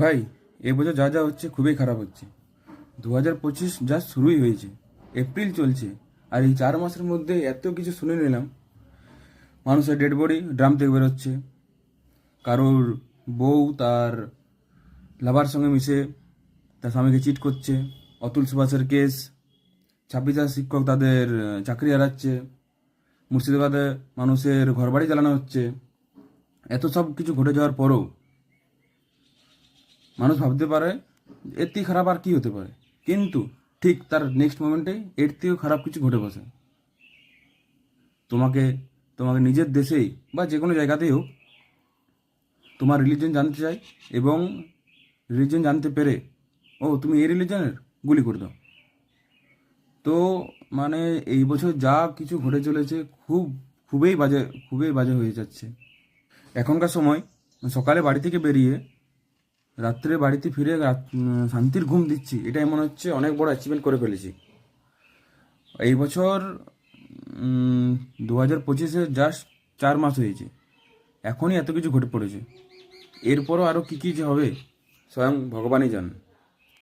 ভাই, এবছর যা যা হচ্ছে খুবই খারাপ হচ্ছে। 2025 যা শুরুই হয়েছে, এপ্রিল চলছে, আর এই 4 মাসের মধ্যে এত কিছু শুনে নিলাম। মানুষের ডেড বডি ড্রাম থেকে বেরোচ্ছে, কারোর বউ তার লাভার সঙ্গে মিশে তার স্বামীকে চিট করছে, অতুল সুভাষের কেস, 26,000 শিক্ষক তাদের চাকরি হারাচ্ছে, মুর্শিদাবাদে মানুষের ঘরবাড়ি জ্বালানো হচ্ছে। এত সব কিছু ঘটে যাওয়ার পরেও মানুষ ভাবতে পারে এর থেকে খারাপ আর কি হতে পারে, কিন্তু ঠিক তার নেক্সট মোমেন্টেই এর থেকেও খারাপ কিছু ঘটে বসে। তোমাকে তোমাকে নিজের দেশেই বা যে কোনো জায়গাতেই হোক তোমার রিলিজন জানতে চাই, এবং রিলিজন জানতে পেরে তুমি এই রিলিজনের, গুলি করে দাও। তো মানে এই বছর যা কিছু ঘটে চলেছে খুবই বাজে হয়ে যাচ্ছে। এখনকার সময় সকালে বাড়ি থেকে বেরিয়ে রাত্রে বাড়িতে ফিরে শান্তির ঘুম দিচ্ছি, এটাই মনে হচ্ছে অনেক বড় অ্যাচিভমেন্ট করে ফেলেছি এই বছর। 2025-এ জাস্ট 4 মাস হয়েছে, এখনই এত কিছু ঘটে পড়েছে। এরপরও আরও কী কী যে হবে স্বয়ং ভগবানই জানে।